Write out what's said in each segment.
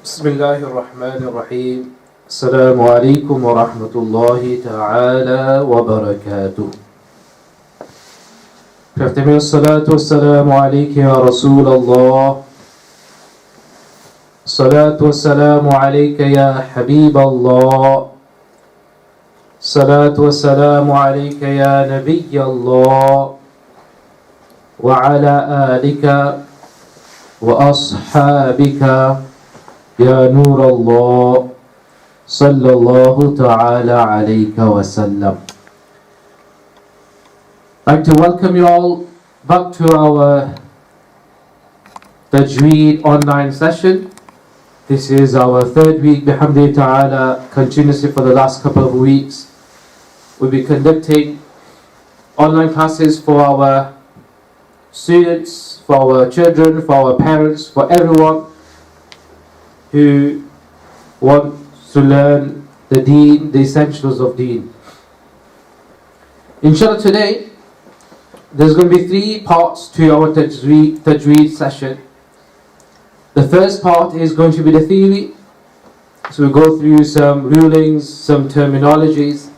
بسم الله الرحمن الرحيم السلام عليكم ورحمة الله تعالى وبركاته. كفتم الصلاة والسلام عليك يا رسول الله. الصلاة والسلام عليك يا حبيب الله. الصلاة والسلام عليك يا نبي الله وعلى آلك وأصحابك يا نور الله صلى الله تعالى عليك وسلم. I'd like to welcome you all back to our Tajweed online session. This is our third week, bihamdi ta'ala, continuously for the last couple of weeks. We'll be conducting online classes for our students, for our children, for our parents, for everyone who want to learn the deen, the essentials of deen. Inshallah, today there's going to be 3 parts to our Tajweed session. The first part is going to be the theory, so we'll go through some rulings, some terminologies,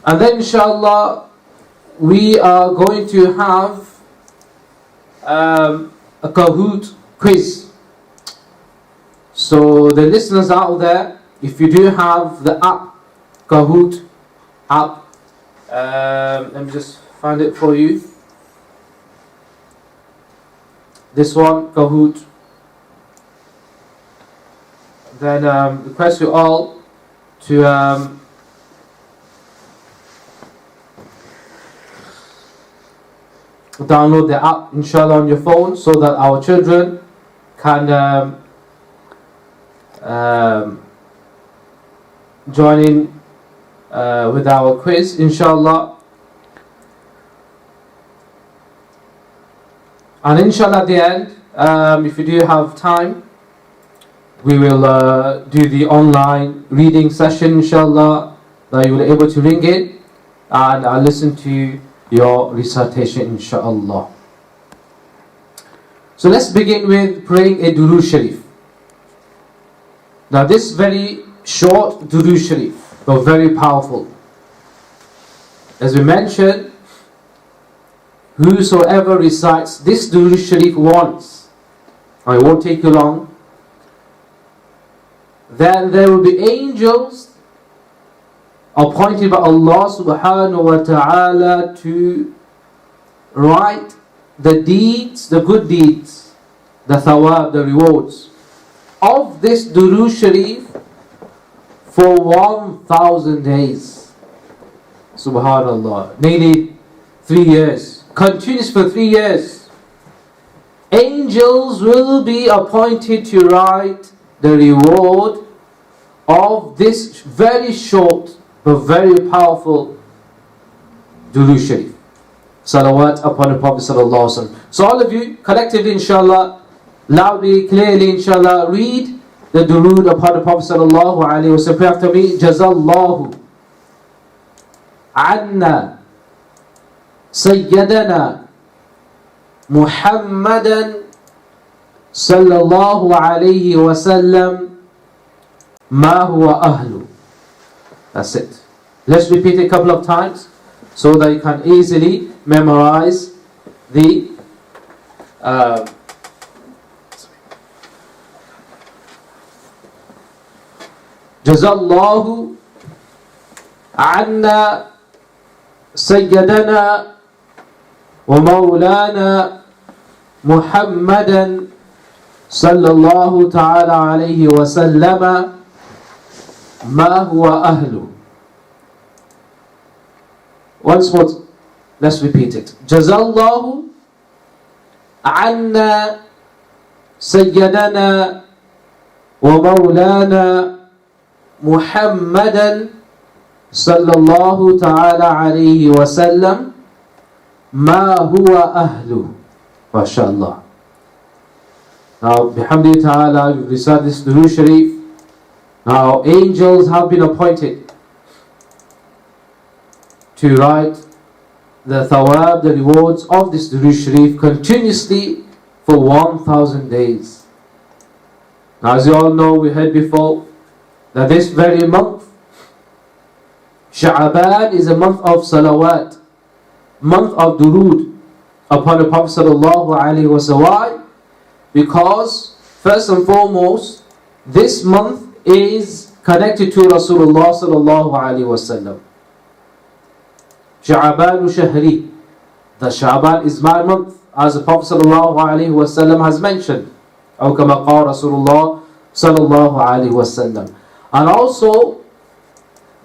and then inshallah we are going to have a Kahoot quiz. So the listeners out there, if you do have the app, Kahoot app, let me just find it for you. This one, Kahoot. Then request you all to download the app, inshallah, on your phone, so that our children can join in with our quiz, inshallah. And inshallah at the end, if you do have time, we will do the online reading session, inshallah, that you will be able to ring in and I'll listen to your recitation, inshallah. So let's begin with praying a Durood Sharif. Now this very short Durood Sharif, but very powerful. As we mentioned, whosoever recites this Durood Sharif once, and it won't take you long, then there will be angels appointed by Allah subhanahu wa ta'ala to write the deeds, the good deeds, the thawab, the rewards of this Durood Sharif for 1,000 days. Subhanallah. Nearly 3 years. Continuous for 3 years. Angels will be appointed to write the reward of this very short but very powerful Durood Sharif. Salawat upon the Prophet sallallahu alaihi wasallam. So all of you collectively, inshallah, loudly, clearly, inshallah, read the Durood upon the Prophet sallallahu alaihi wasallam. Pray after me. Jazallahu anna sayyidana Muhammadan sallallahu alaihi wasallam ma huwa ahlu. That's it. Let's repeat it a couple of times so that you can easily memorize the Jazallahu anna sayyidana wa Maulana Muhammadan sallallahu ta'ala alayhi wa sallama ma huwa ahlu. Once more, let's repeat it. Jazallahu anna sayyidana wa Maulana Muhammadan sallallahu ta'ala alayhi wa sallam ma huwa ahlu. MashaAllah. Now, bihamdi ta'ala, you recite this Durood Sharif. Now, angels have been appointed to write the thawab, the rewards of this Durood Sharif continuously for 1,000 days. Now, as you all know, we heard before that this very month, Sha'aban, is a month of salawat, month of durood upon the Prophet sallallahu alaihi wasallam. Why? Because first and foremost, this month is connected to Rasulullah sallallahu alaihi wasallam. Sha'aban shahri, the Sha'aban is my month, as the Prophet sallallahu alaihi wasallam has mentioned. أو كما قال رسول الله صلى الله عليه وسلم. And also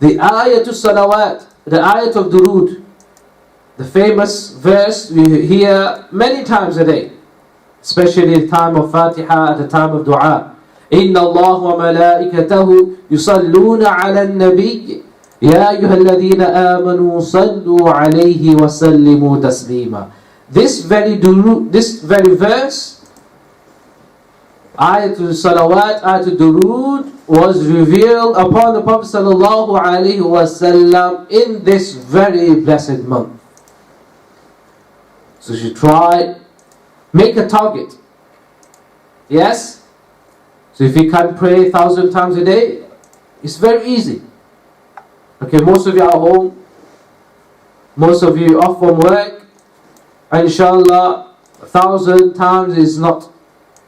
the ayat of salawat, the ayat of durood, the famous verse we hear many times a day, especially at the time of Fatiha, at the time of dua. إن الله وملائكته يصلون على النبي يا أيها الذين آمنوا صلوا عليه وسلموا تسليما. This very verse, Ayatul Salawat, Ayatul Durood, was revealed upon the Prophet sallallahu alaihi wasallam in this very blessed month. So you should try, make a target. Yes? So if you can pray 1,000 times a day, it's very easy. Okay, most of you are home, most of you off from work, and inshallah, 1,000 times is not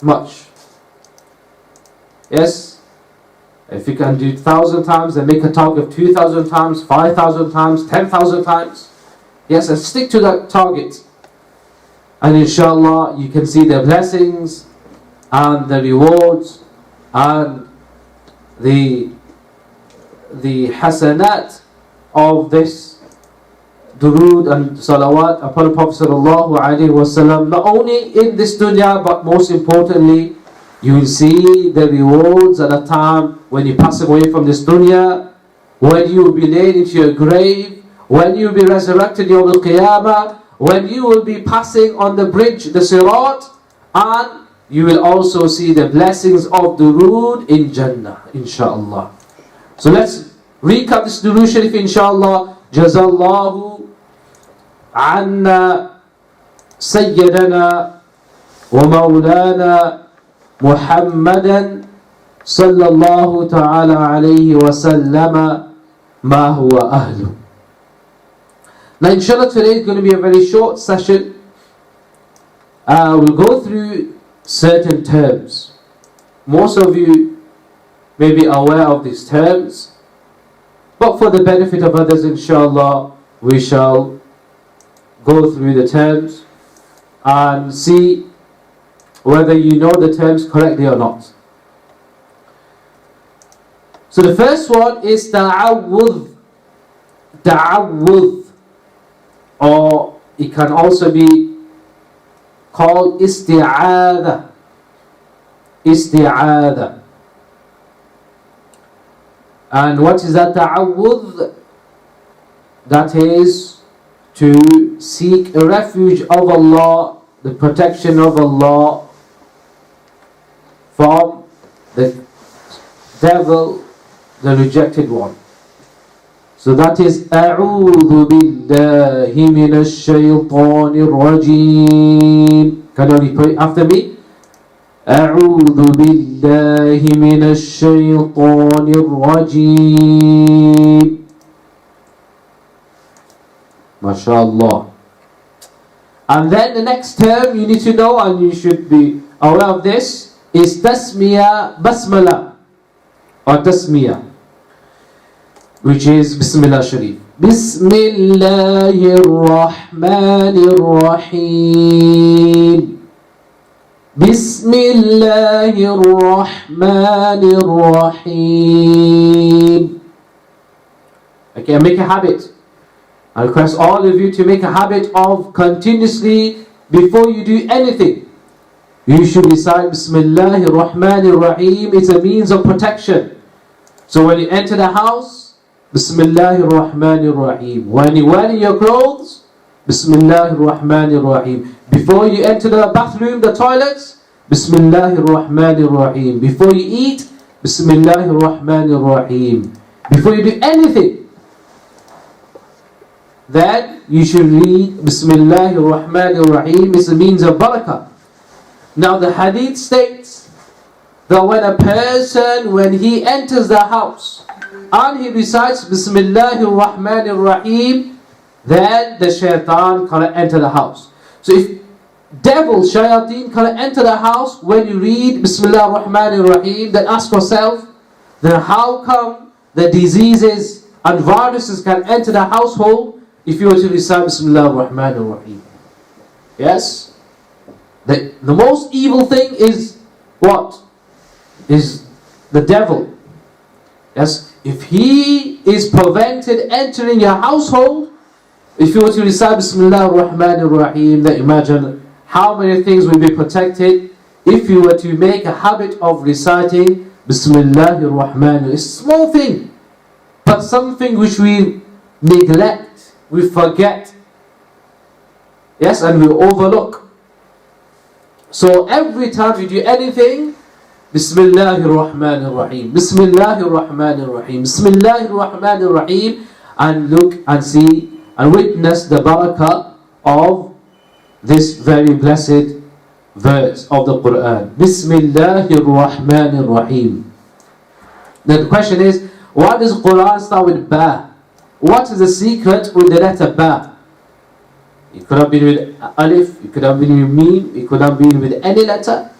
much. Yes? If you can do 1,000 times and make a target of 2,000 times, 5,000 times, 10,000 times, yes, and stick to that target. And inshallah, you can see the blessings and the rewards and the hasanat of this durood and salawat upon the Prophet sallallahu alaihi wasallam. Not only in this dunya, but most importantly, you will see the rewards at a time when you pass away from this dunya, when you will be laid into your grave, when you will be resurrected Yawm al-Qiyamah, when you will be passing on the bridge, the Sirat, and you will also see the blessings of durood in Jannah, inshallah. So let's recap this durood sharif, inshallah. Jazallahu anna sayyidana wa maulana Muhammadan sallallahu ta'ala alayhi wa sallama ma huwa ahlu. Now inshallah, today is going to be a very short session. We'll go through certain terms. Most of you may be aware of these terms, but for the benefit of others, inshallah, we shall go through the terms and see whether you know the terms correctly or not. So the first one is ta'awudh. Ta'awudh, or it can also be called isti'adha. Isti'adha. And what is that ta'awudh? That is to seek a refuge of Allah, the protection of Allah from the devil, the rejected one. So that is أعوذ بالله من الشيطان الرجيم. Can you repeat after me? أعوذ بالله من الشيطان الرجيم. MashaAllah. And then the next term you need to know, and you should be aware of this, is tasmiya basmala, or tasmiya, which is Bismillah Sharif. Bismillahir Rahmanir Rahim. Bismillahir Rahmanir Rahim. Okay, make a habit. I request all of you to make a habit of continuously, before you do anything, you should recite Bismillahir Rahmanir Rahim. It's a means of protection. So when you enter the house, Bismillahir Rahmanir Rahim. When you wear your clothes, Bismillahir Rahmanir Rahim. Before you enter the bathroom, the toilets, Bismillahir Rahmanir Rahim. Before you eat, Bismillahir Rahmanir Rahim. Before you do anything, then you should read Bismillahir Rahmanir Rahim. It's a means of barakah. Now the hadith states that that when he enters the house and he recites Bismillahir Rahmanir Rahim, then the shaitan cannot enter the house. So if devil, shayateen cannot enter the house when you read Bismillahir Rahmanir Rahim, then ask yourself, then how come the diseases and viruses can enter the household if you were to recite Bismillahir Rahmanir Rahim? Yes? The most evil thing is what? Is the devil. Yes? If he is prevented entering your household, if you were to recite Bismillahir Rahmanir Rahim, then imagine how many things will be protected if you were to make a habit of reciting Bismillahir Rahmanir Rahim. It's a small thing, but something which we neglect, we forget, yes, and we overlook. So every time you do anything, Bismillahir Rahmanir Rahim, Bismillahir Rahmanir Rahim, Bismillahir Rahmanir Rahim, and look and see and witness the barakah of this very blessed verse of the Quran. Bismillahir Rahmanir Rahim. Now the question is, why does Quran start with Ba? What is the secret with the letter Ba? It could have been with Alif, it could have been with Mim, it could have been with any letter.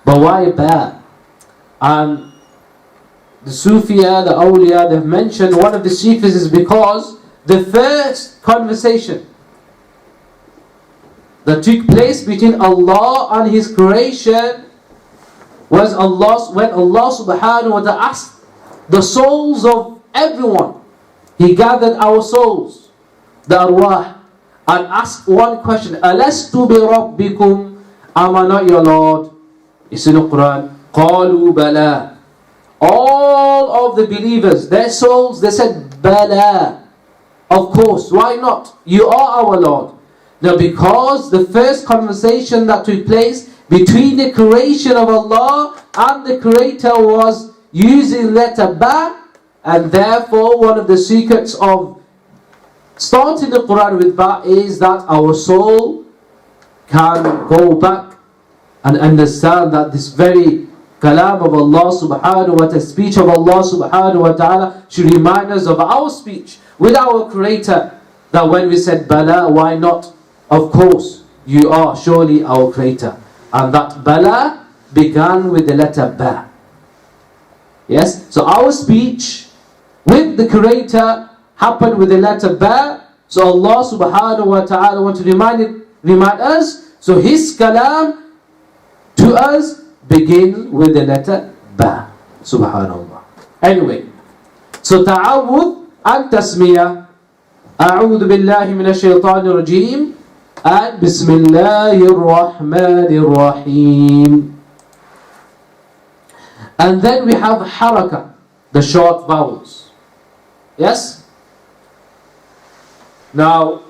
But why Ba? And the Sufiya, the Awliya, they've mentioned one of the secrets is because the first conversation that took place between Allah and His creation was when Allah subhanahu wa ta'ala asked the souls of everyone. He gathered our souls, the arwah, and asked one question: Alastu bi rabbikum? Am I not your Lord? It's in the Quran. Qalu bala. All of the believers, their souls, they said bala. Of course, why not? You are our Lord. Now because the first conversation that took place between the creation of Allah and the Creator was using letter Ba, and therefore one of the secrets of starting the Quran with Ba is that our soul can go back and understand that this very kalam of Allah subhanahu wa ta'ala, speech of Allah subhanahu wa ta'ala, should remind us of our speech with our Creator. That when we said Bala, why not? Of course, you are surely our Creator. And that Bala began with the letter Ba. Yes? So our speech with the Creator happened with the letter Ba. So Allah subhanahu wa ta'ala wants to remind us. So His kalam to us begins with the letter Ba. Subhanallah. Anyway, so ta'awudh and tasmiyah. A'udhu billahi minash shaitanir rajim. And Bismillahir Rahmanir Rahim. And then we have haraka, the short vowels. Yes? Now,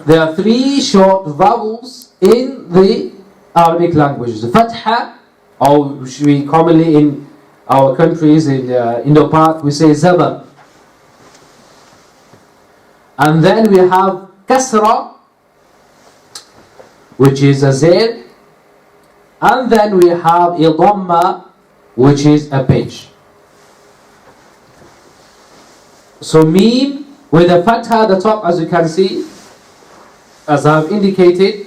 there are three short vowels in the Arabic language. The fatha, or which we commonly in our countries, in Indo-Pak, we say zabar. And then we have kasra, which is a zair. And then we have a dhamma, which is a pitch. So mim with a fatha at the top, as you can see, as I have indicated,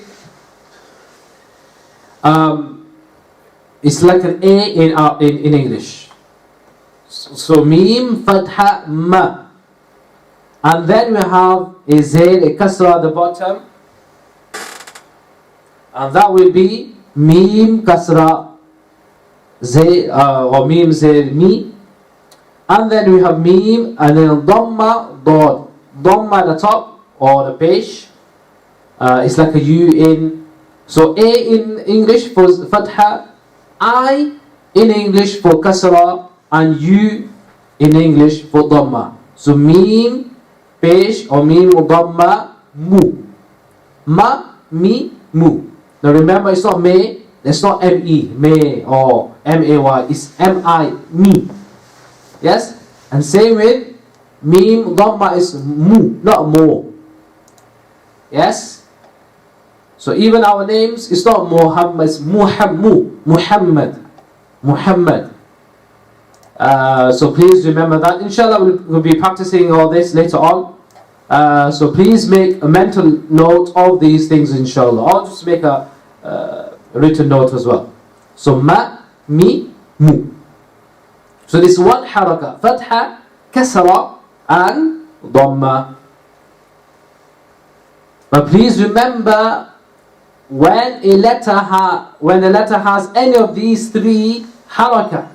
it's like an A in English. So mim, fatha, ma. And then we have a zair, a kasra at the bottom. And that will be mim, kasra, zair, or mim, zair, mi. And then we have mim, and then dhamma, dod. Dhamma at the top, or the pesh. It's like a U in. So A in English for fatha, I in English for kasra, and U in English for dhamma. So mim, pesh, or mim, dhamma, mu. Ma, mi, mu. Now remember, it's not me, it's not M-E, me, or M-A-Y, it's M-I, me. Yes? And same with mim, dhamma is mu, not mo. Yes? So even our names, it's not Muhammad, it's Muhammad. So please remember that. Inshallah, we'll be practicing all this later on. So please make a mental note of these things, inshallah. Or just make a written note as well. So ma, mi, mu. So this one haraka, fatha, kasra, and dhamma. But please remember, when a letter has any of these three haraka,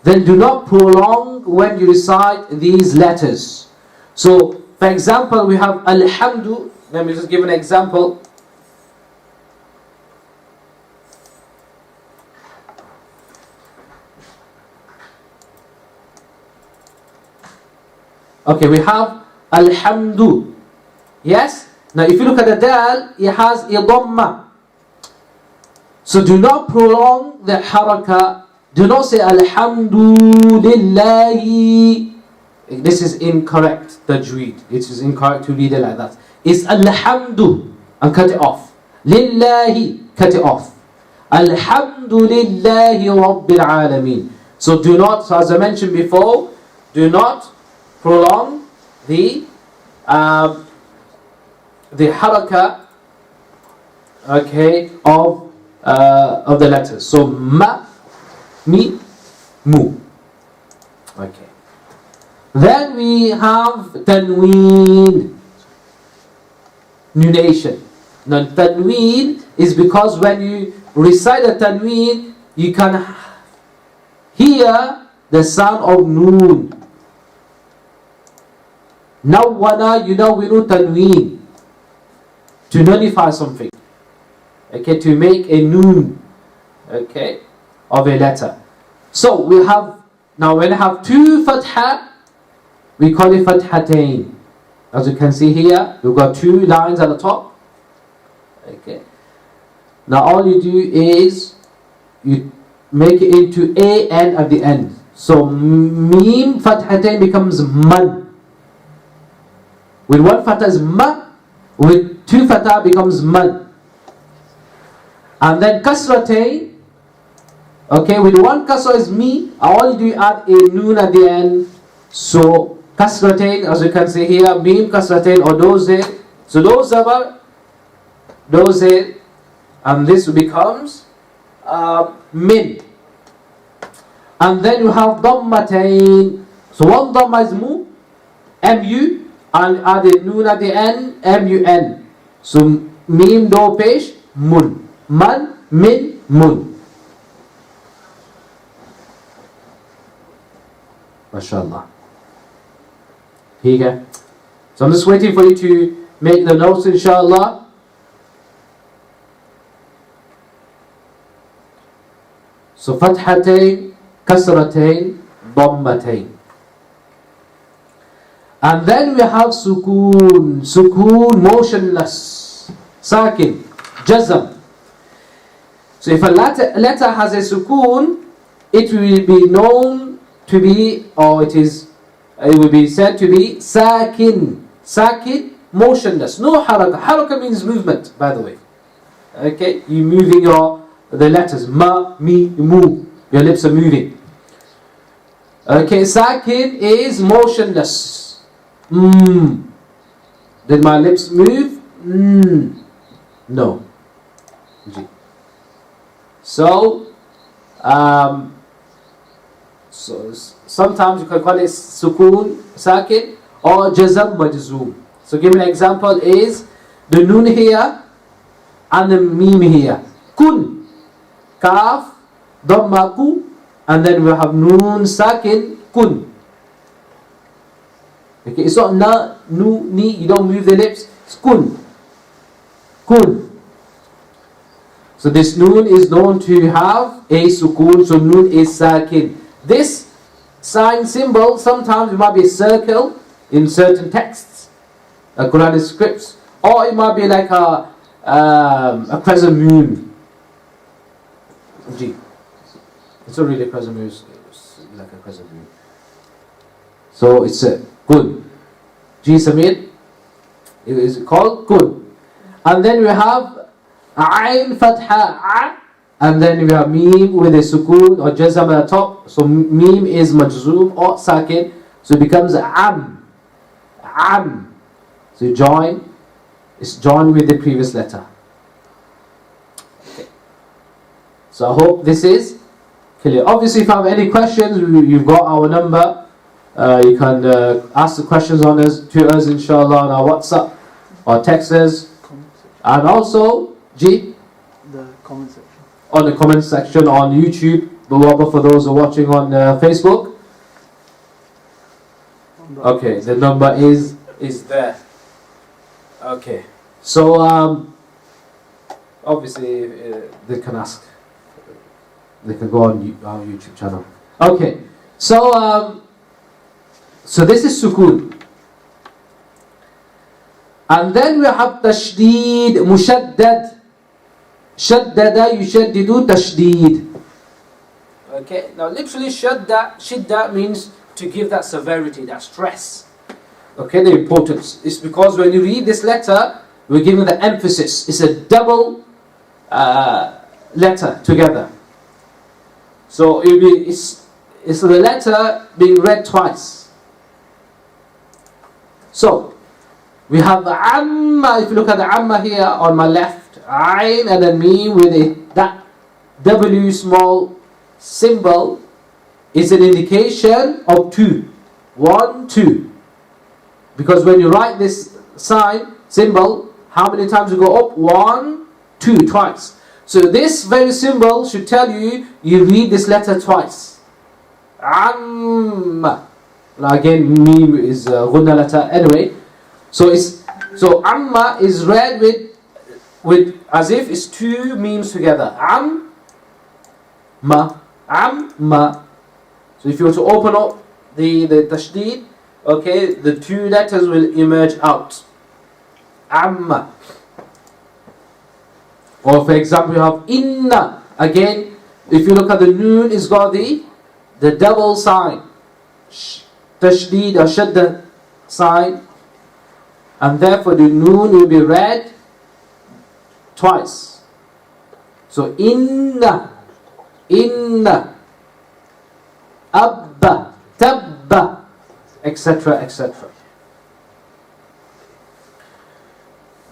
then do not prolong when you recite these letters. So, for example, we have alhamdu. Let me just give an example. Okay, we have alhamdu. Yes? Now, if you look at the dal, it has a dhamma. So do not prolong the haraka. Do not say alhamdulillahi. This is incorrect, Tajweed. It is incorrect to read it like that. It's alhamdu, and cut it off. Lillahi, cut it off. Alhamdulillahi Rabbil Alameen. So do not, so as I mentioned before, do not prolong the haraka, okay, of the letters. So ma, mi, mu. Okay. Then we have tanween, nunation. Now tanween is because when you recite a tanween, you can hear the sound of noon. Nawwana yunawwinu tanween, to nullify something, okay, to make a noon, okay, of a letter. So we have, now when we have two fatha, we call it fathatain. As you can see here, we've got two lines at the top, okay. Now all you do is you make it into a n at the end. So mim fathatain becomes man. With one fatha is ma, with two fatha becomes man. And then kasratain, okay, with one kasra is mi, all you do is add a noon at the end. So kasratain, as you can see here, mim kasratain or doze. So doze, and this becomes min. And then you have dhammatain. So one dhamma is mu, mu, and add a noon at the end, mun. So mim do pesh, mun. Man, min, mun. MashaAllah. Here you go. So I'm just waiting for you to make the notes, inshallah. So fathatain, kasratain, dhammatain. And then we have sukoon. Sukoon, motionless. Sakin, jazm. So if a letter has a sukoon, it will be known to be, or it will be said to be sakin. Sakin, motionless. No haraka. Haraka means movement, by the way. Okay, you moving the letters. Ma, mi, mu. Your lips are moving. Okay, sakin is motionless. Did my lips move? No. So sometimes you can call it sukoon, sakin, or jazam majzoom. So give me an example is the noon here and the mim here. Kun, kaf, dhamma ku, and then we have noon, sakin, kun. Okay, it's not na, nu, ni, you don't move the lips. It's kun. Kun. So this noon is known to have a sukoon, so noon is sakin. This sign symbol, sometimes it might be a circle in certain texts, Quranic scripts, or it might be like a crescent moon. Gee, it's not really a crescent moon, it's like a crescent moon. So it's a kun. G Samir, it is called kun. And then we have Ain Fatha A, and then we have Mim with a sukoon or jazam at the top. So Mim is majzoom or sakin, so it becomes Am. Am. So you join, it's joined with the previous letter. Okay. So I hope this is clear. Obviously, if you have any questions, you've got our number. You can ask the questions to us, inshallah, on our WhatsApp or text us. And also, the comment section. On the comment section on YouTube, for those who are watching on Facebook. Okay, the number is there. Okay, so obviously they can ask. They can go on our YouTube channel. Okay, so this is sukoon. And then we have tashdid, mushaddad. Shaddada yushaddidu tashdid. Okay, now literally shidda means to give that severity, that stress. Okay, the importance. It's because when you read this letter, we're giving the emphasis. It's a double letter together. So it's the letter being read twice. So we have the amma. If you look at the amma here on my left, Ain and then Mim with that W small symbol is an indication of 2. 1, 2. Because when you write this symbol, how many times you go up? 1, 2, twice. So this very symbol should tell you read this letter twice. Amma. Now again, Mim is ghunna letter. Anyway, so Amma is read with as if it's 2 memes together. Amma. So if you were to open up the tashdid, okay, the 2 letters will emerge out. Amma. Or for example, you have inna. Again, if you look at the noon, it's got the double sign. Tashdid or shadda sign. And therefore the noon will be read twice. So inna, abba, tabba, etc., etc.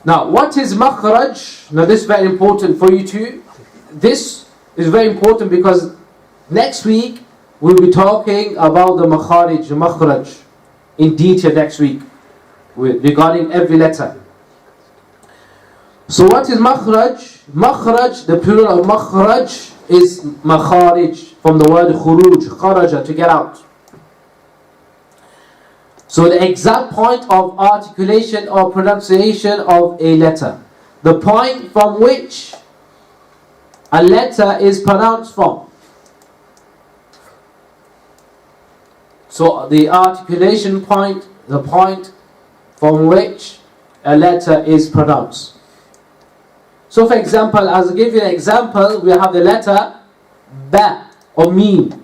Now, what is makhraj? Now, this is very important for you too. This is very important because next week we'll be talking about the makhraj in detail next week regarding every letter. So what is makhraj? Makhraj, the plural of makhraj is makharij, from the word khuruj, kharaja, to get out. So the exact point of articulation or pronunciation of a letter. The point from which a letter is pronounced from. So the articulation point, the point from which a letter is pronounced. So for example, as I give you an example, we have the letter ba or mim.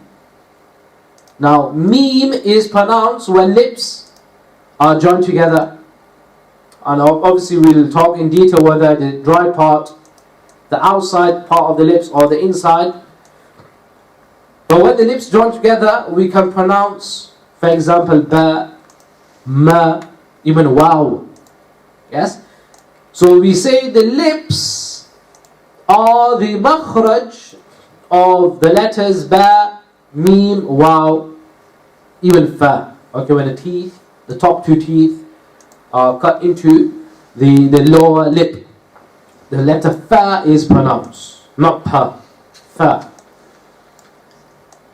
Now, mim is pronounced when lips are joined together. And obviously we'll talk in detail whether the dry part, the outside part of the lips or the inside. But when the lips join together, we can pronounce, for example, ba, ma, even wow. Yes? So we say the lips are the makhraj of the letters ba, mim, wow, even fa. Okay, when the teeth, the top 2 teeth are cut into the lower lip, the letter fa is pronounced, not pa, fa.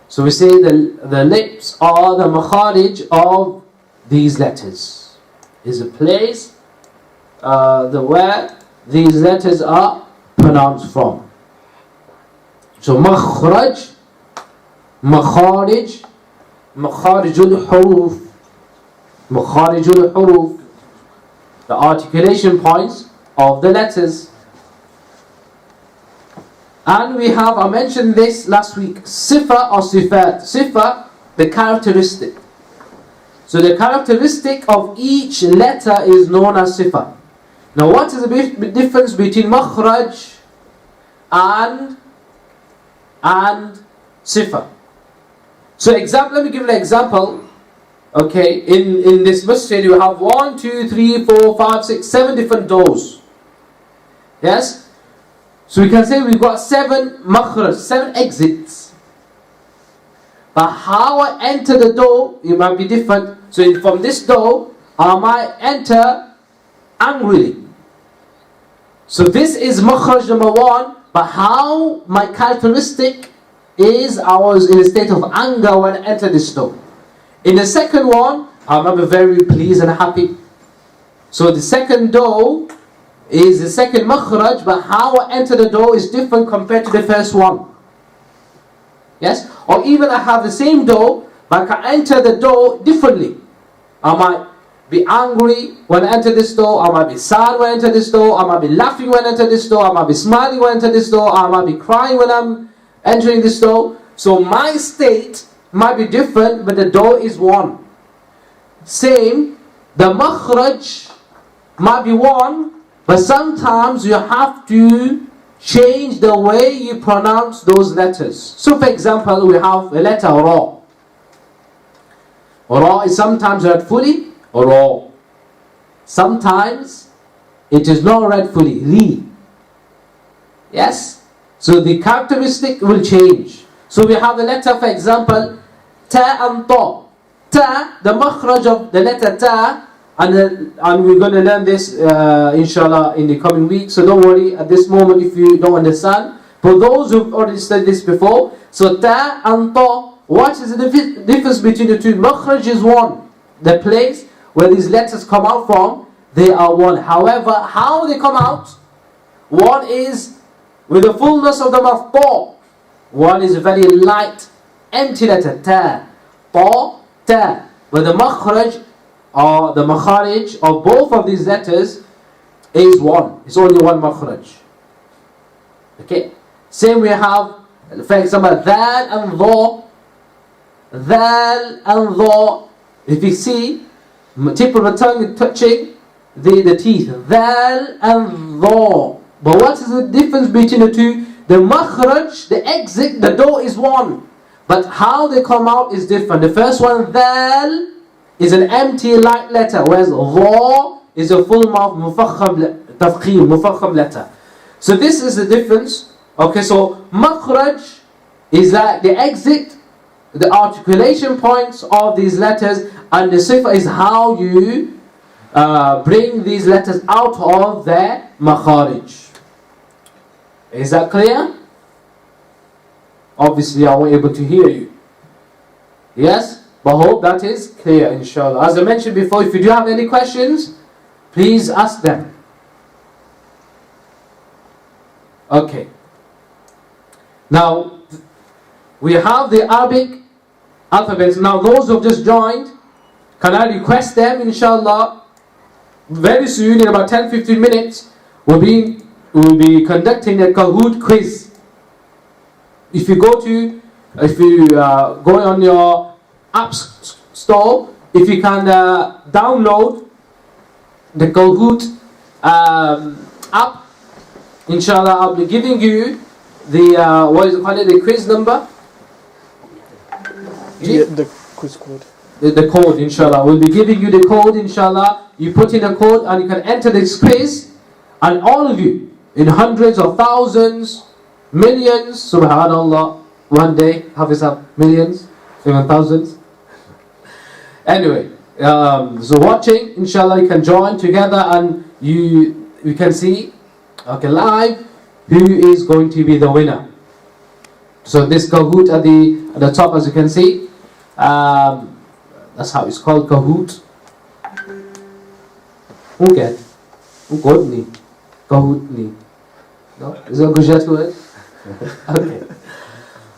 So we say the lips are the makharij of these letters. Is a place where these letters are pronounced from. So makhraj, makharij, makharijul huruf, makharijul huruf, the articulation points of the letters. And we have, I mentioned this last week, sifa or sifat. Sifa, the characteristic. So the characteristic of each letter is known as sifa. Now what is the difference between makhraj and sifa? So let me give you an example. Okay, in this masjid you have 1, 2, 3, 4, 5, 6, 7 different doors. Yes? So we can say we've got 7 makhraj, 7 exits. But how I enter the door, it might be different. So from this door, I might enter angrily. So this is makhraj number 1, but how my characteristic is I was in a state of anger when I entered this door. In the second one, I remember very pleased and happy. So the second door is the second makhraj, but how I enter the door is different compared to the first one. Yes? Or even I have the same door, but I can enter the door differently. I might be angry when I enter this door, I might be sad when I enter this door, I might be laughing when I enter this door, I might be smiling when I enter this door, I might be crying when I'm entering this door. So my state might be different, but the door is one. Same, the makhraj might be one, but sometimes you have to change the way you pronounce those letters. So for example, we have a letter Ra. Ra is sometimes read fully, Ra. Sometimes it is not read fully, Li. Yes? So the characteristic will change. So we have the letter, for example, Ta and Ta. Ta, the makhraj of the letter Ta, and we're going to learn this inshallah in the coming weeks. So don't worry at this moment if you don't understand. For those who've already studied this before, so Ta and Ta, what is the difference between the two? Makhraj is one. The place where these letters come out from, they are one. However, how they come out, one is with the fullness of the mouth, Ta. One is a very light, empty letter, Ta. Ta, Ta. But the makhraj, or the makharij of both of these letters is one. It's only one makhraj. Okay. Same we have, for example, Dhal and Dha. Dhal and Dha. If you see, tip of the tongue touching the teeth. Dhal and Dha. But what is the difference between the two? The makhraj, the exit, the door is one. But how they come out is different. The first one, Dhal, is an empty light letter, whereas Dha is a full mouth mufakham letter. So this is the difference. Okay, so makhraj is like the exit, the articulation points of these letters, and the sifa is how you bring these letters out of their makharij. Is that clear? Obviously I wasn't able to hear you. Yes? But I hope that is clear, inshallah. As I mentioned before, if you do have any questions, please ask them. Okay. Now, we have the Arabic alphabets. Now, those who have just joined, can I request them, inshallah, very soon, in about 10-15 minutes, we'll be conducting a Kahoot quiz. If you go on your app store, if you can download the Kahoot app, inshallah, I'll be giving you the the quiz number. Yeah, the quiz code. The code, inshallah. We'll be giving you the code, inshallah. You put in the code and you can enter this quiz, and all of you, in hundreds of thousands, millions, subhanallah, one day, Hafiz have millions, even thousands. Anyway, so watching, inshallah, you can join together and you can see, okay, live, who is going to be the winner. So this Kahoot at the top, as you can see, that's how it's called, Kahoot. Okay. Kahoot ni. No? Is that Gujarati word? Okay.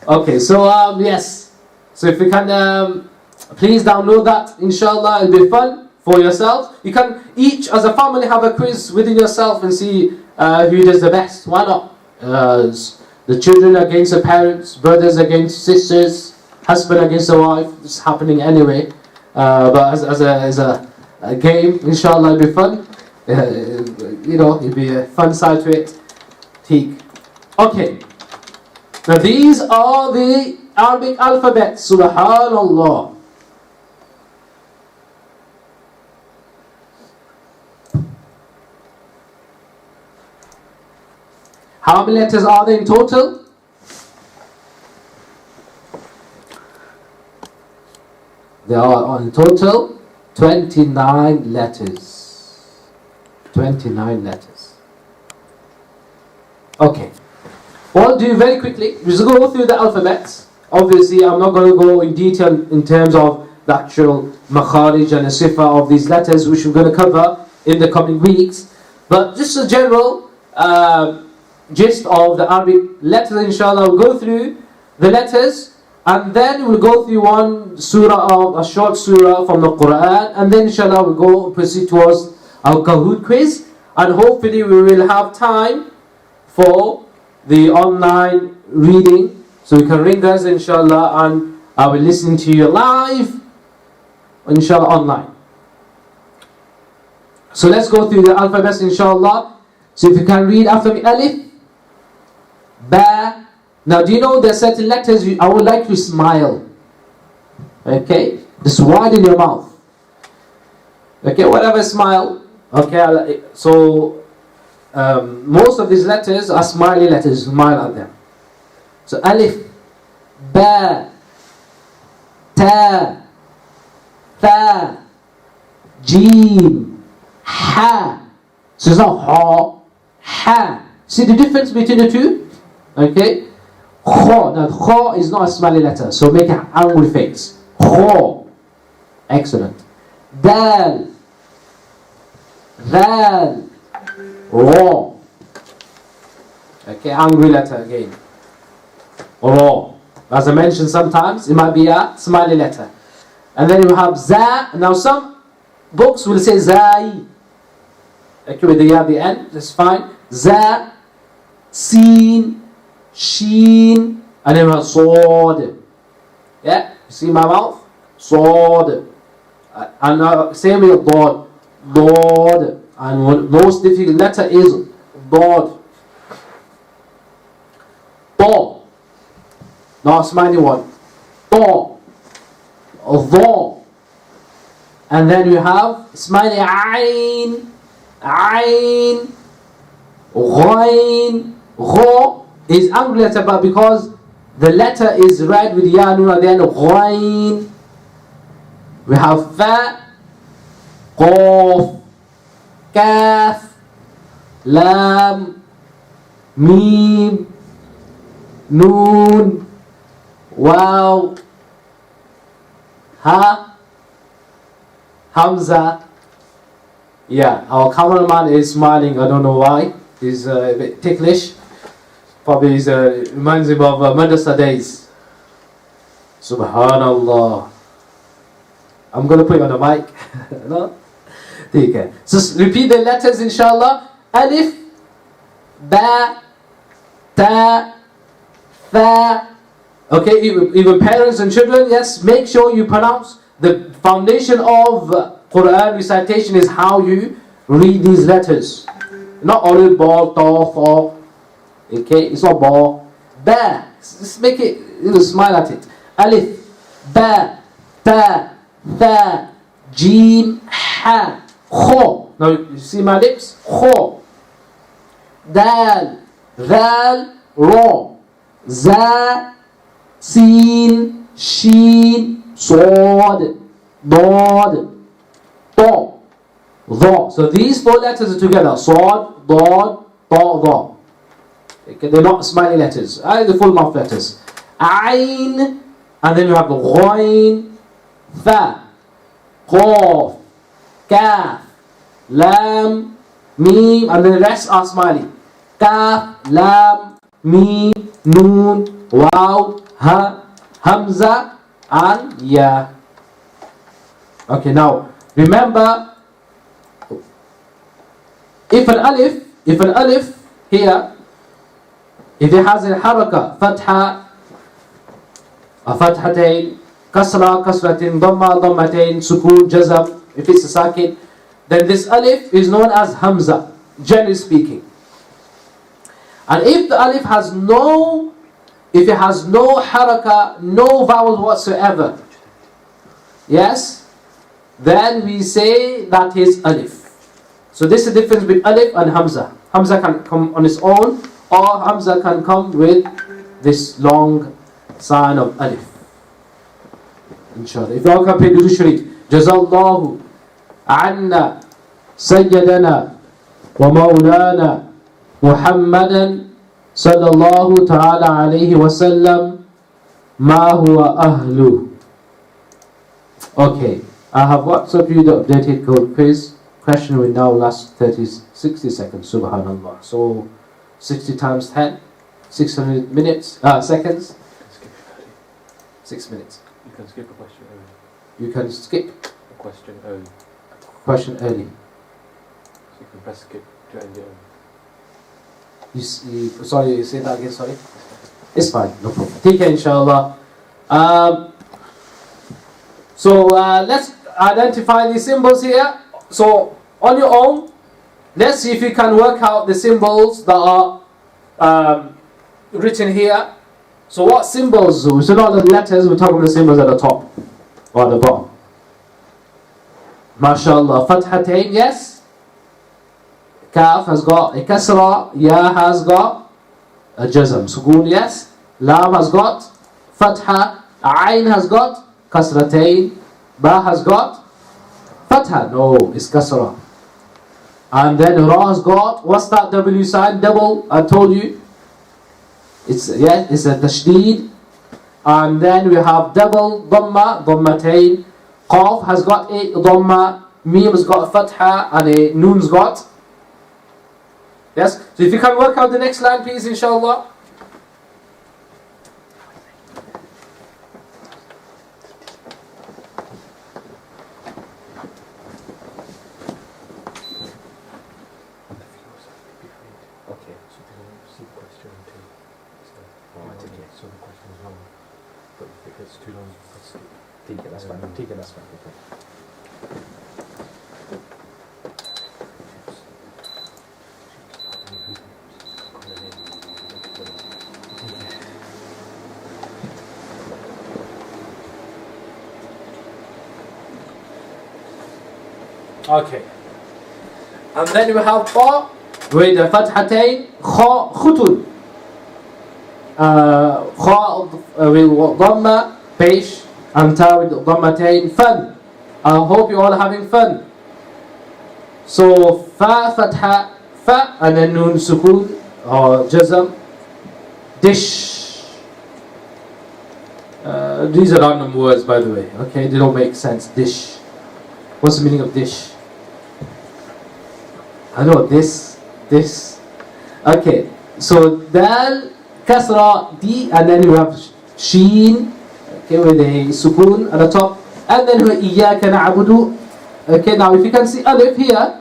Okay, so yes. So if you can please download that, inshallah, it'll be fun for yourself. You can each as a family have a quiz within yourself and see who does the best. Why not? The children against the parents, brothers against sisters, husband against the wife. It's happening anyway. But as a game, inshallah, it'll be fun. It'll be a fun side to it. Teak. Okay. Now these are the Arabic alphabet. Subhanallah. How many letters are there in total? There are in total 29 letters. 29 letters. Okay. What I'll do very quickly, just go through the alphabets. Obviously, I'm not going to go in detail in terms of the actual makharij and the sifa of these letters, which we're going to cover in the coming weeks. But just a general gist of the Arabic letters, inshallah. We'll go through the letters, and then we'll go through one surah, of a short surah from the Quran, and then inshallah we'll go proceed towards our Kahoot quiz, and hopefully we will have time for the online reading, so you can ring us inshallah, and I will listen to you live inshallah online. So let's go through the alphabets inshallah. So if you can read after me: Alif, Ba. Now do you know there are certain letters I would like you to smile. Okay? Just widen your mouth. Okay, whatever, smile. Okay, so most of these letters are smiley letters. Smile at them. So Alif, Ba, Ta, Tha, Jim, Ha. So it's not Ha, Ha. See the difference between the two? Okay? Kho. Now Kho is not a smiley letter, so make an angry face. Kho. Excellent. Dal, Dal, Ra. Okay, angry letter again. Ra. As I mentioned, sometimes it might be a smiley letter. And then you have Za. Now some books will say Zai. Okay, with the ya at the end, that's fine. Za, Sin, Sheen, and then we have Sod. Yeah, you see my mouth? Sod. And same with Dod. Dod. And the most difficult letter is Dod. Do. Not a smiley one. Do. Dho. And then you have smiley Ain. Ain. Ghain. Gho is angry letter, but because the letter is read with ya nun at the end, Ghain. We have Fa, Qaf, Kaf, Lam, Mim, Noon, Waw, Ha, Hamza. Yeah, our cameraman is smiling, I don't know why. He's a bit ticklish. Probably reminds him of madrasa days. Subhanallah. I'm going to put it on the mic. No? Okay. So repeat the letters inshallah. Alif, Ba, Ta, Tha. Okay, even parents and children, yes, make sure you pronounce. The foundation of Quran recitation is how you read these letters. Not alif, ba, ta, tha. Okay, it's not ba. Ba. Just make it, smile at it. Alif, Ba, Ta, Tha, Jim, Ha, Kho. Now you see my lips? Kho. Dal, Dhal, Ra, Za, Sin, Shin, Sod, Dod, Ta, Dha. So these four letters are together. Sod, Dod, Ta, Dha. Okay, they're not smiley letters. The full mouth letters. Ain, and then you have the Ghain, Fa, Qaf, Kaf, Lam, Mim, and then the rest are smiley. Kaf, Lam, Mim, Noon, Waw, Ha, Hamza, and Ya. Okay, now remember, if an alif here, if it has a haraka, fatha, a fathatain, kasra, kasratin, dhamma, dhammatain, sukun, jazam, if it's a sakin, then this alif is known as hamza, generally speaking. And if the alif has no haraka, no vowel whatsoever, yes, then we say that is alif. So this is the difference between alif and hamza. Hamza can come on its own, or hamza can come with this long sign of alif. Inshallah. If you all can pay Dudu Sharif. Jazallahu anna sayyidana wa maulana Muhammadan sallallahu ta'ala alayhi wa sallam ma huwa ahlu. Okay, I have WhatsApp you the updated code quiz. Question will now last 60 seconds, subhanallah. So 60 times 10, 600 minutes, seconds. 6 minutes. You can skip a question early. You can skip A question early. question early. So you can press skip to end it early. Sorry, say that again, sorry. It's fine, no problem. Take care, inshallah. So let's identify the symbols here. So on your own, let's see if you can work out the symbols that are written here. So what symbols? So not the letters, we're talking about the symbols at the top or at the bottom. MashaAllah. Fathatain, yes. Kaf has got a kasra. Ya has got a jazm. Sukoon, yes. Lam has got fatha. Ain has got kasratain. Ba has got fatha. No, it's kasra. And then Ra has got, what's that W sign? Double, I told you. It's a tashdeed. And then we have double dhamma, dhammatain. Qaf has got a dhamma. Mim has got a fatha. And a noon's got. Yes? So if you can work out the next line, please, inshallah. That's fine. Okay. And then we have ta with the fathatain, kha khutun. Kha with dhamma, page, and ta with dhammatain, fun. I hope you all are having fun. So fa fatha, fa, and then noon sukoon or jazm, dish. These are random words, by the way. Okay, they don't make sense. Dish. What's the meaning of dish? I know this. Okay, so dal, kasra, di, and then you have sheen, okay, with a sukoon at the top, and then iyyaka na'budu. Okay, now if you can see alif here,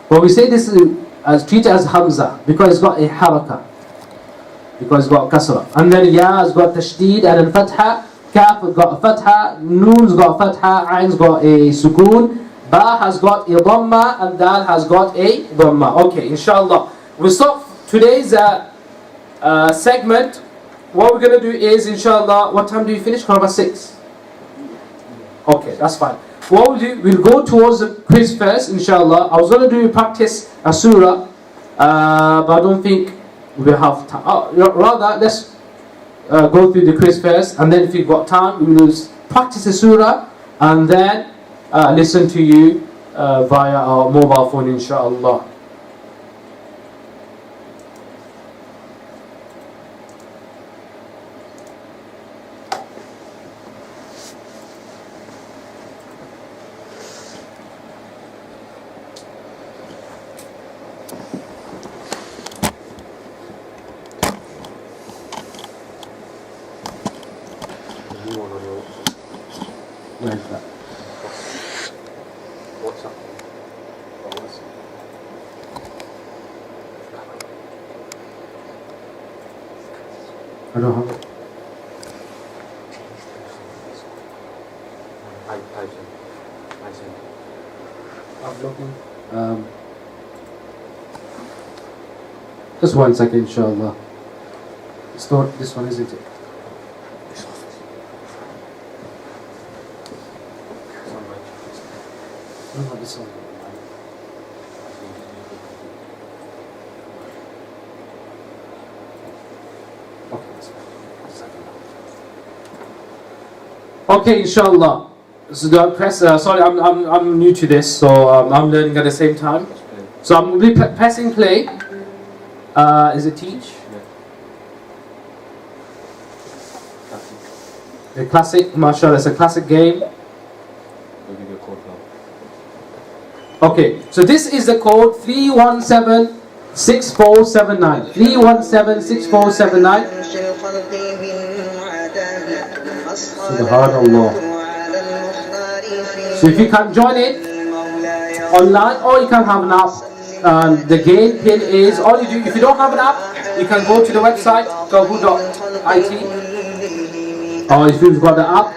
well, we say this is treated as hamza because it's got a haraka, because it's got kasra, and then ya has got tashdid, and then fatha. Kaf has got a fatha, noon's got a fatha, ain's got a sukoon, ba has got a dhamma, and dal has got a dhamma. Okay, inshallah. We'll stop today's segment. What we're going to do is, inshallah, what time do you finish? About 6. Okay, that's fine. What we'll do, we'll go towards the quiz first, inshallah. I was going to do practice a surah, but I don't think we have time. Rather, let's go through the quiz first, and then if you've got time, we will practice the surah, and then listen to you via our mobile phone, inshallah. Where's that? What's up? I don't have it. I'm looking. Just 1 second, inshallah. It's not this one, isn't it? No, not this one. Okay, inshallah. So the press. Sorry, I'm new to this, so I'm learning at the same time. So I'm going to be pressing play. Is it teach? A classic, mashallah, it's a classic game. Okay, so this is the code 317-6479. 317-6479. Subhanallah. So if you can join it online, or you can have an app. The game pin is, all you do, if you don't have an app, you can go to the website, Tajweed.it, or if you've got the app,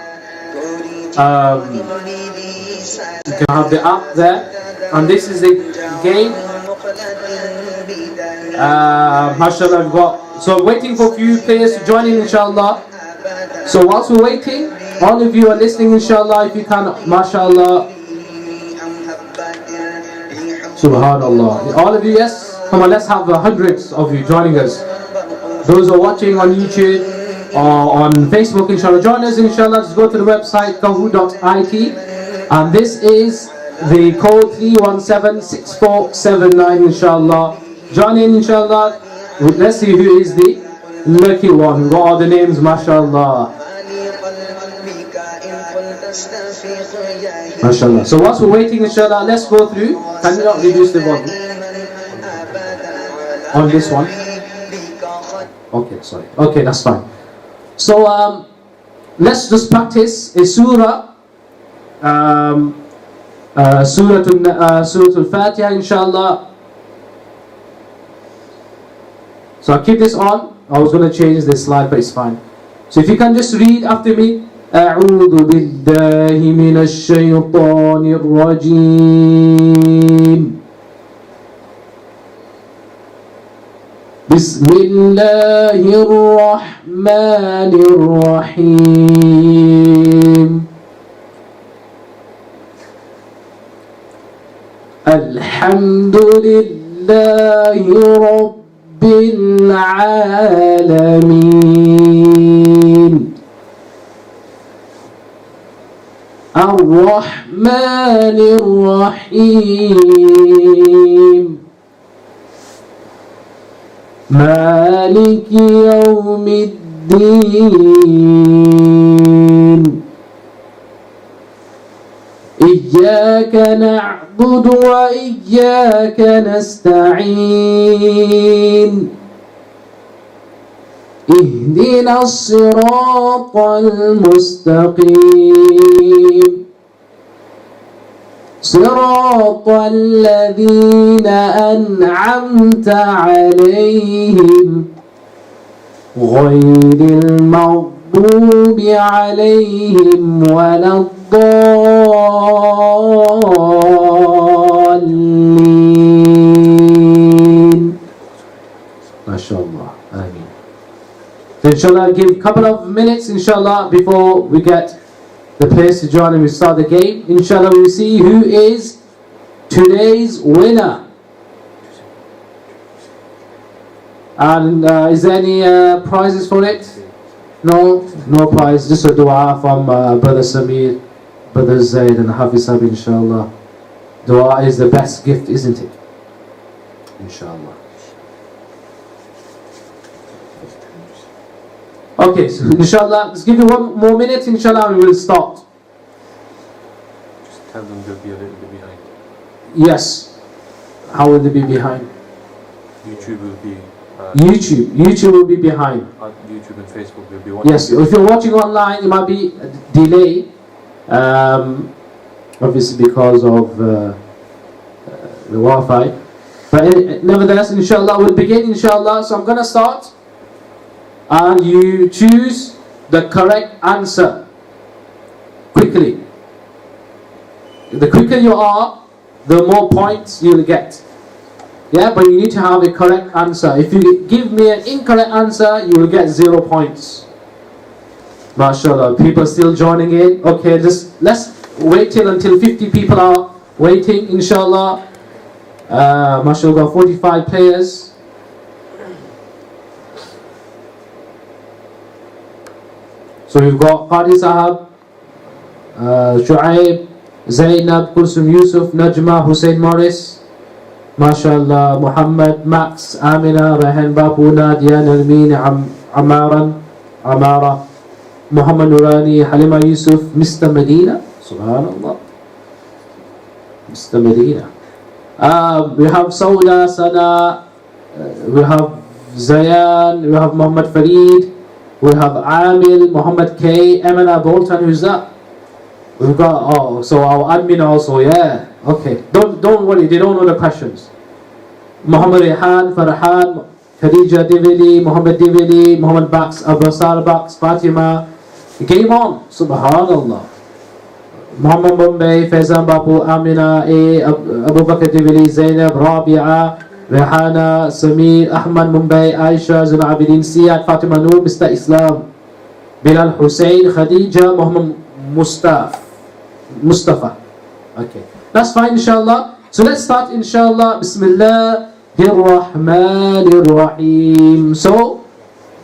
you can have the app there. And this is the game. Mashallah, we've got. So waiting for a few players to join in, inshallah. So whilst we're waiting, all of you are listening, inshallah, if you can, mashallah. Subhanallah. All of you, yes? Come on, let's have hundreds of you joining us. Those who are watching on YouTube or on Facebook, inshallah, join us, inshallah. Just go to the website, Tajweed.it. And this is the code 317-6479, inshallah. Join in, inshallah. Let's see who is the lucky one. Who got all the names, mashallah. MashaAllah. So whilst we're waiting, inshallah, let's go through. Can you not reduce the volume on this one? Okay, sorry. Okay, that's fine. So let's just practice a surah. Surah Al-Fatiha, inshallah. So I'll keep this on. I was going to change this slide, but it's fine. So if you can just read after me. أعوذ بالله من الشيطان الرجيم بسم الله الرحمن الرحيم الحمد لله رب العالمين الرحمن الرحيم مالك يوم الدين إياك نعبد وإياك نستعين اهدنا الصراط المستقيم صراط الذين أنعمت عليهم غير المغضوب عليهم ولا الضالين. MashaAllah. Ameen. So inshallah, I'll give a couple of minutes, inshallah, before we get the players to join and we start the game. Inshallah, we will see who is today's winner. And is there any prizes for it? No prize. Just a dua from Brother Samir, Brother Zaid and Hafiz Sabi, inshallah. Dua is the best gift, isn't it? Inshallah. Okay, so inshallah, let's give you one more minute, inshallah, and we will start. Just tell them they'll be a little bit behind. Yes. How will they be behind? YouTube will be... YouTube will be behind. YouTube and Facebook will be watching. Yes, if you're watching online, it might be a delay. Obviously because of the Wi-Fi. But nevertheless, inshallah, we'll begin, inshallah. So I'm going to start. And you choose the correct answer quickly. The quicker you are, the more points you'll get. Yeah, but you need to have a correct answer. If you give me an incorrect answer, you will get 0 points. MashaAllah, people still joining in. Okay, just let's wait until 50 people are waiting, inshallah. MashaAllah, 45 players. So we've got Qadi Sahab, Shu'aib, Zainab, Kulsum Yusuf, Najma, Husein Morris, MashaAllah, Muhammad, Max, Amina, Rahan Babu, Nadia, Nalmin, Amara, Muhammad Nurani, Halima Yusuf, Mr. Medina, Subhanallah, Mr. Medina. We have Sauda, Sana, we have Zayan, we have Muhammad Farid, we have Amil, Muhammad K, Emina Bolton, who's that? We've got, so our admin also, yeah. Okay, don't worry, they don't know the questions. Muhammad Rehan, Farhan, Khadija Divili, Muhammad Divili, Muhammad Bax, Abasar Bax, Fatima. Game on, Subhanallah. Muhammad Mumbai, Faizan Babu, Amina A, Abu Bakr Divili, Zainab, Rabi'a, Rehana, Samir, Ahmad Mumbai, Aisha, Zul Abidin, Siyad, Fatima Noor, Mr. Islam, Bilal Hussein, Khadija, Muhammad Mustafa. Okay, that's fine, inshallah. So let's start, inshallah. Bismillahirrahmanirrahim. So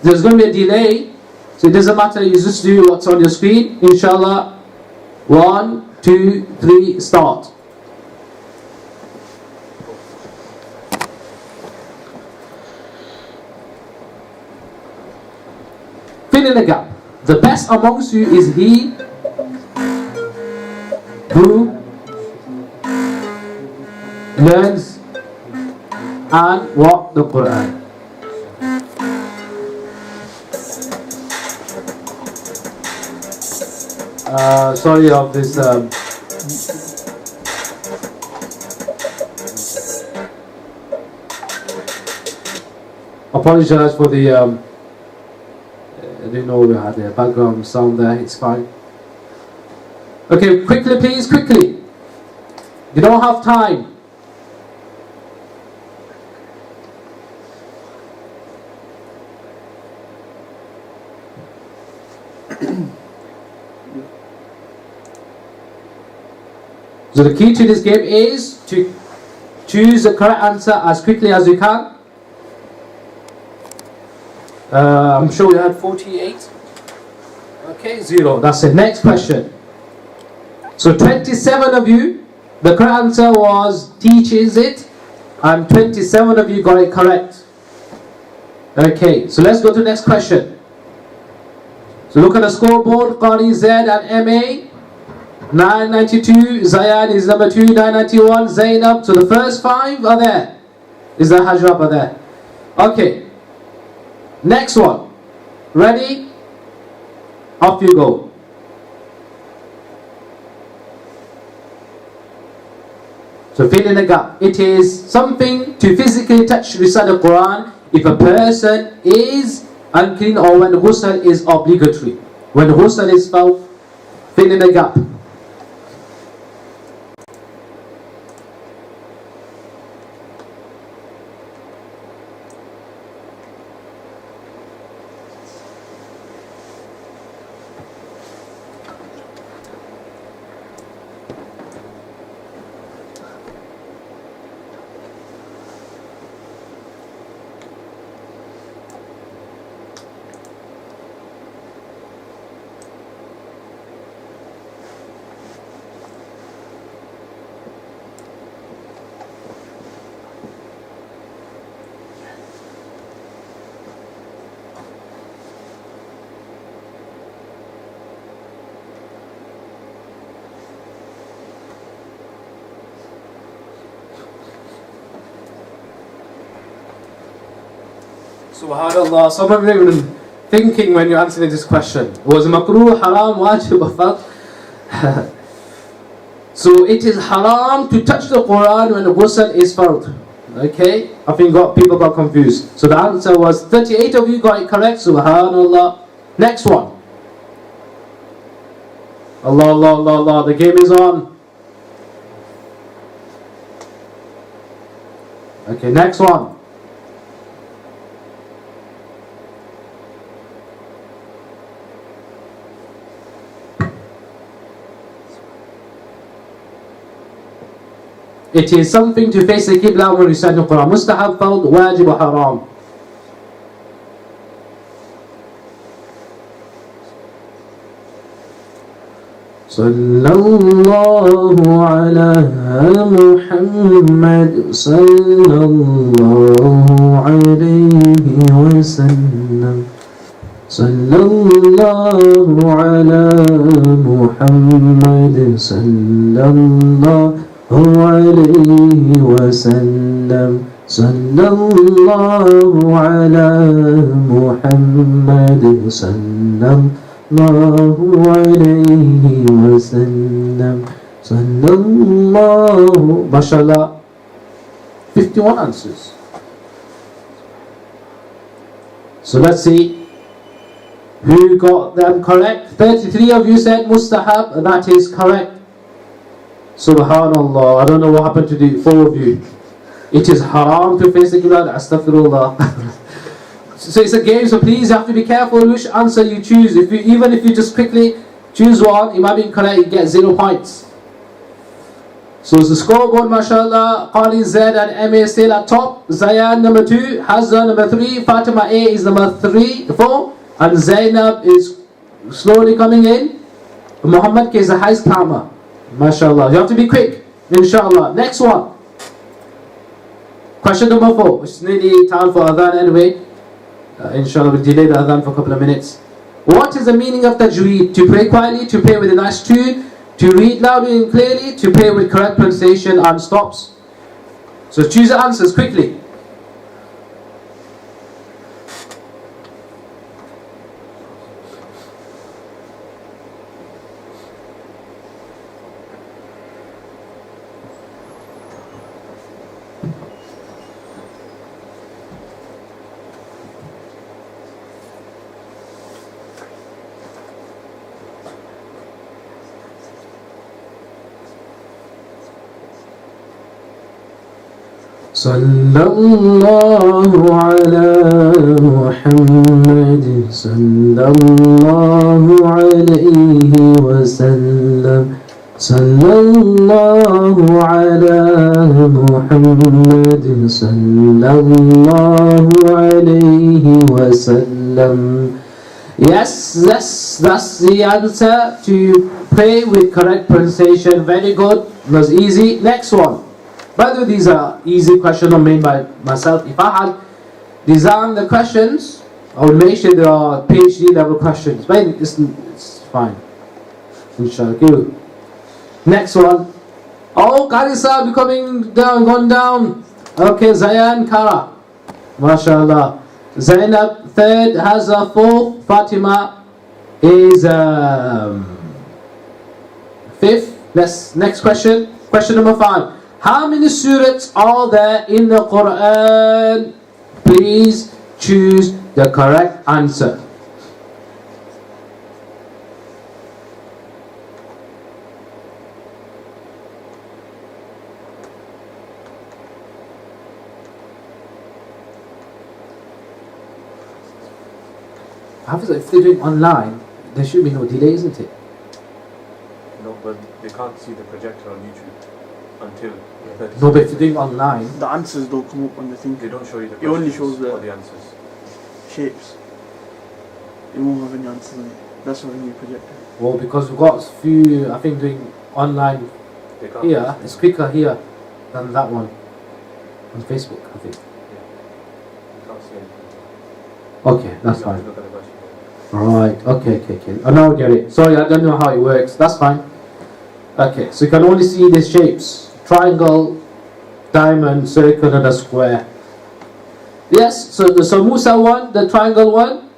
there's going to be a delay, so it doesn't matter, you just do what's on your screen, inshallah. 1, 2, 3, start. Fill in the gap. The best amongst you is he who learns and what? The Quran. Sorry of this. Apologize for the. I didn't know we had a background sound there. It's fine. Okay, quickly, please, quickly. You don't have time. So the key to this game is to choose the correct answer as quickly as you can. I'm sure we had 48. Okay, 0. That's it. Next question. So 27 of you, the correct answer was teaches it, and 27 of you got it correct. Okay, so let's go to the next question. So look at the scoreboard. Qari Z and MA. 992, Zayan is number 2, 991, Zainab. So the first 5 are there. Is the Hajrab are there? Okay. Next one. Ready? Off you go. So fill in the gap. It is something to physically touch, recite the Quran if a person is unclean or when ghusl is obligatory. When ghusl is found, fill in the gap. Subhanallah, some of you are even thinking when you're answering this question. Was makruh, haram, wajib, or fard? So it is haram to touch the Quran when the ghusl is fard. Okay? I think people got confused. So the answer was 38 of you got it correct. Subhanallah. Next one. Allah, Allah, Allah, Allah. The game is on. Okay, next one. It is something to face the Qibla when recite the Quran. Mustahab, fard, wajib, or haram. Sallallahu ala Muhammad, sallallahu alayhi wa sallam. Sallallahu ala Muhammad, sallallahu عليه وسلم صلى الله على محمد صلى الله عليه وسلم صلى الله MashaAllah 51 answers. So let's see who got them correct. 33 of you said mustahab, and that is correct. Subhanallah, I don't know what happened to the 4 of you. It is haram to face the Qibla. Astaghfirullah. So it's a game, so please you have to be careful which answer you choose. Even if you just quickly choose one, it might be incorrect, you get 0 points. So it's the scoreboard, mashallah. Qali Z and MA still at top. Zayan number 2, Hazza number 3, Fatima A is number 4, and Zainab is slowly coming in. Muhammad K is the highest climber. MashaAllah. You have to be quick, inshallah. Next one. Question number 4, which is nearly time for adhan anyway. Inshallah, we'll delay the adhan for a couple of minutes. What is the meaning of Tajweed? To pray quietly, to pray with a nice tune, to read loudly and clearly, to pray with correct pronunciation and stops. So choose the answers quickly. Sallallahu ala Muhammad, sallallahu alayhi wa sallam. Sallallahu ala Muhammad, sallallahu alayhi wa sallam. Yes, that's the answer to pray with correct pronunciation. Very good. It was easy. Next one. By the way, these are easy questions not made by myself. If I had designed the questions, I would make sure they are PhD level questions. But it's fine. Inshallah. Good. Next one. Oh, Karisa becoming down, gone down. Okay, Zayan Kara. MashaAllah. Zainab third, Hazza fourth, Fatima is fifth. Next question. Question number 5. How many surahs are there in the Quran? Please choose the correct answer. If they're doing online, there should be no delay, isn't it? No, but they can't see the projector on YouTube until. No, but if you're doing online, the answers don't come up on the thing. They don't show you the It only questions shows or the answers. shapes. It won't have any answers on it. That's why we need a projector. well, because we've got a few, I think doing online They can't here, it's quicker here than that one on Facebook, I think. You can't see anything. Okay, that's You have fine. to look at the question. Right, okay. I now get it. Sorry, I don't know how it works. That's fine. Okay, so you can only see the shapes. Triangle, diamond, circle and a square. Yes, so Musa one, the triangle one,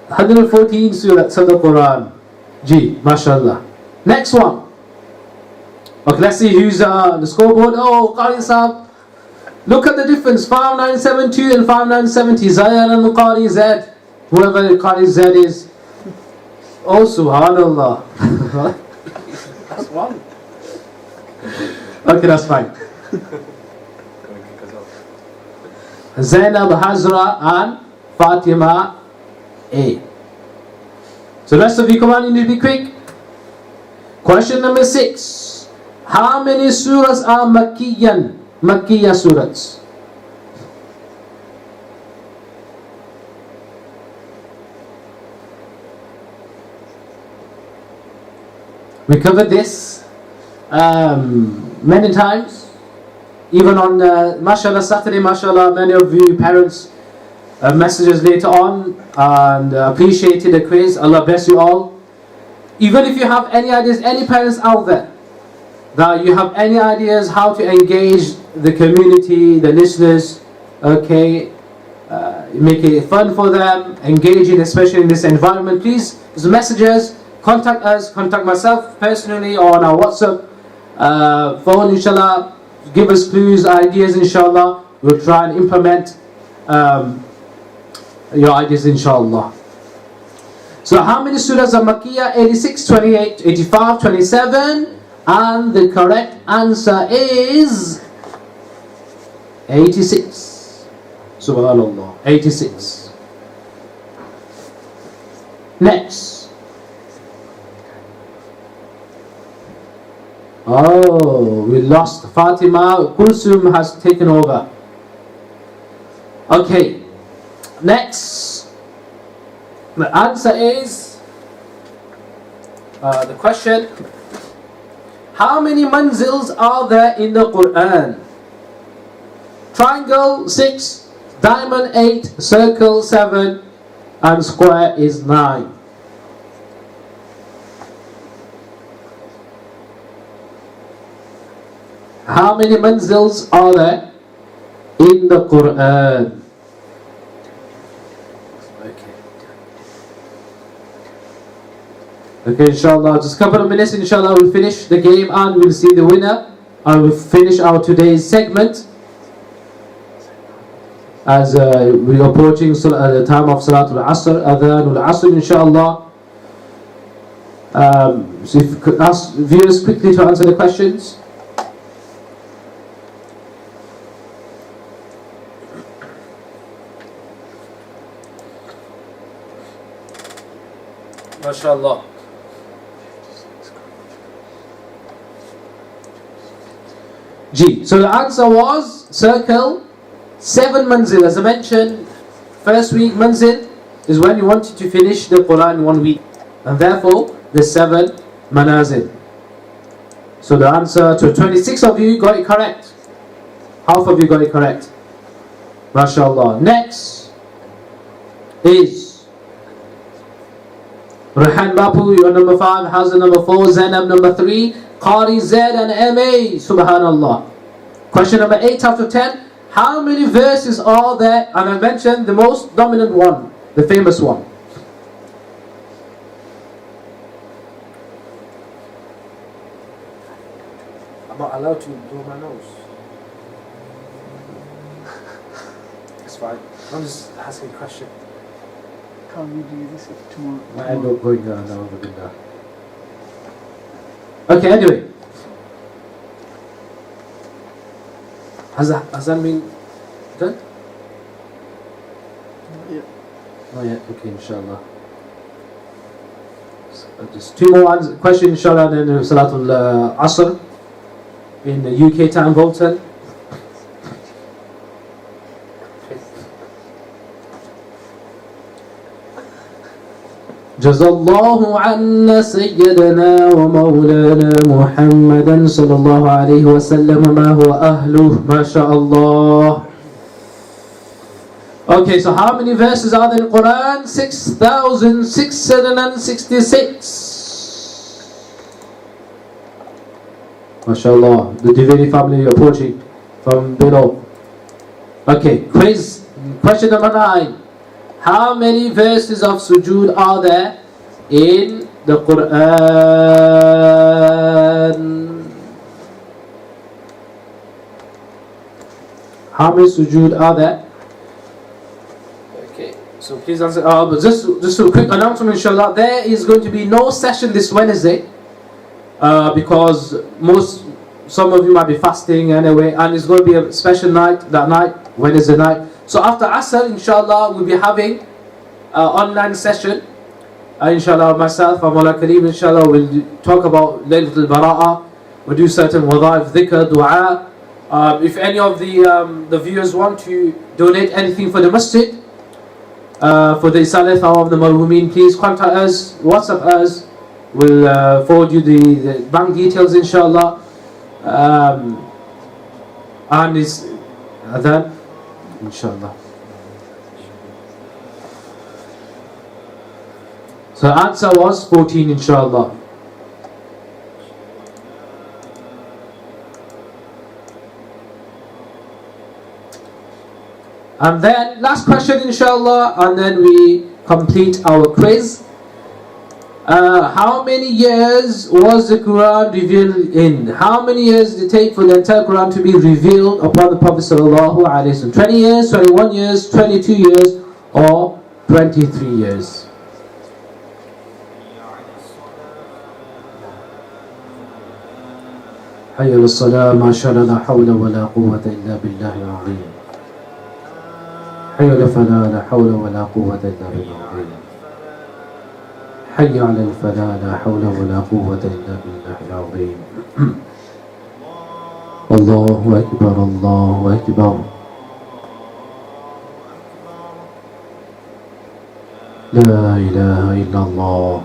114 surah of the Quran. G, mashallah. Next one. Okay, let's see who's the scoreboard. Oh, Qari Saab. Look at the difference, 5972 and 5970. Zayan and Qari Z. Whoever Qari Z is. Oh, subhanallah. That's one. Okay, that's fine. Gonna kick us off. Zainab, Hazra, and Fatima A. So the rest of you, come on, you need to be quick. Question number 6. How many surahs are Makkiyan? Makkiya surahs. We covered this many times, even on mashallah Saturday, mashallah, many of you parents messages later on and appreciated the quiz. Allah bless you all. Even if you have any ideas, any parents out there, that you have any ideas how to engage the community, the listeners, okay, make it fun for them, engaging, especially in this environment, please, the messages, contact us, contact myself personally on our WhatsApp phone, inshallah. Give us clues, ideas, inshallah. We'll try and implement your ideas, inshallah. So how many surahs are Makkiyah? 86, 28, 85, 27. And the correct answer is 86. Subhanallah. 86. Next. Oh, we lost. Fatima Kulsum has taken over. Okay. Next. The answer is the question. How many manzils are there in the Quran? Triangle 6, diamond 8, circle 7, and square is 9. How many manzils are there in the Quran? Okay, inshallah, just a couple of minutes, inshallah, we'll finish the game and we'll see the winner. And we'll finish our today's segment as we're approaching the time of Salatul Asr, Adhan al-Asr, inshallah. So if you could ask viewers quickly to answer the questions. MashaAllah. G. So the answer was circle 7 manzil. As I mentioned, first week manzil is when you wanted to finish the Quran in 1 week, and therefore the 7 manazil. So the answer to 26 of you got it correct. Half of you got it correct. MashaAllah. Next is Rehan Bapu, you're number 5, Hazan number 4, Zainab number 3, Qari Z and MA, subhanallah. Question number 8 out of 10. How many verses are there? And I mentioned the most dominant one, the famous one. I'm not allowed to blow my nose. It's fine. I'm just asking a question. Can't we do this tomorrow? I end up going down now. Okay, anyway. Has that been done? Not yet. Not yet. Okay, inshallah. Just 2 more questions, inshallah, then Salatul Asr in the UK time, Bolton. جزا الله عنا سيدنا ومولانا محمدا صلى الله عليه وسلم ما هو أهله ما شاء الله. Okay, so how many verses are there in Quran? 6,666. MashaAllah, the Divini family approaching from below. Okay, quiz. Question number 9. How many verses of sujood are there in the Quran? How many sujood are there? Okay, so please answer. But just a quick announcement, inshallah. There is going to be no session this Wednesday because some of you might be fasting anyway, and it's going to be a special night that night, Wednesday night. So after Asr, inshallah, we'll be having an online session. Inshallah, myself and Maulana Kareem, inshallah, will talk about Laylatul Bara'a. We'll do certain wadha'if, dhikr, dua. If any of the viewers want to donate anything for the masjid, for the Isalat of the Marhumin, please contact us, WhatsApp us. We'll forward you the bank details, inshallah. And is adhan, inshallah. So the answer was 14, inshallah. And then last question, inshallah, and then we complete our quiz. How many years was the Quran revealed in? How many years did it take for the entire Quran to be revealed upon the Prophet sallallahu alaihi wasallam? 20 years, 21 years, 22 years, or 23 years? حي على الصلاة ما شاء الله لا حول ولا قوة إلا بالله العظيم. حي على الفلاح لا حول ولا قوة إلا بالله العظيم. حي على الفلاح لا حول ولا قوة إلا بالله العظيم. الله أكبر الله أكبر. لا إله إلا الله.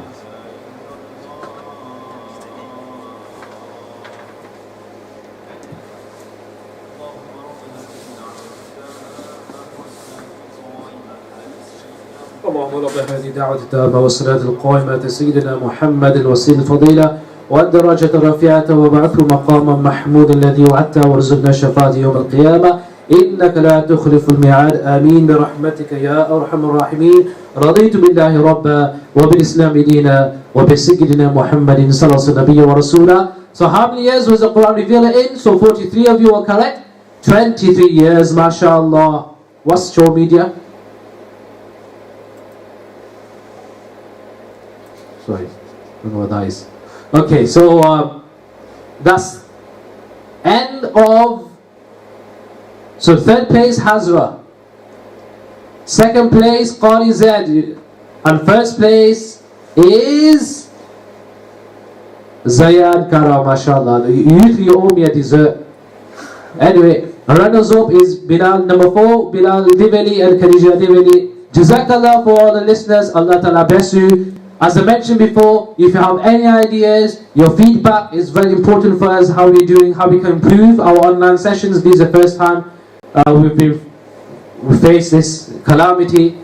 اللهم رب هذه الدعوة التامة والصلاة القائمة سيدنا محمد وسيد الفضيلة والدرجة الرفيعة وبعثه مقاما محمود الذي وعدته وارزقنا شفاعة يوم القيامة إنك لا تخلف الميعاد آمين برحمتك يا أرحم الراحمين. رضيت بالله ربا وبالإسلام دينا وبسيدنا محمد صلى الله عليه وسلم نبيا ورسولا. So how many years was the Quran revealed in? So 43 of you are correct. 23 years, mashallah. What's show media? Sorry, I don't know what that is. Okay, so that's end of. So third place Hazra, second place Qari Zaid, and first place is Zayan Kara, mashallah. You three owe me a dessert. Anyway, runners up is Bilal number 4, Bilal Diveli and Khadija Diveli. Jazakallah for all the listeners. Allah Ta'ala bless you. As I mentioned before, if you have any ideas, your feedback is very important for us, how we're doing, how we can improve our online sessions. This is the first time we face this calamity,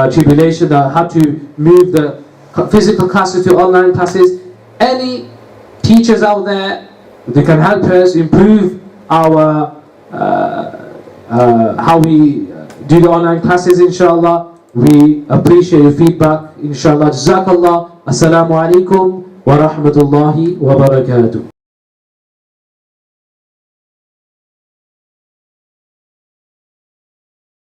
tribulation, that had to move the physical classes to online classes. Any teachers out there, they can help us improve our how we do the online classes, inshallah. We appreciate your feedback, inshallah. Jazakallah. Assalamu alaikum wa rahmatullahi wa barakatuh.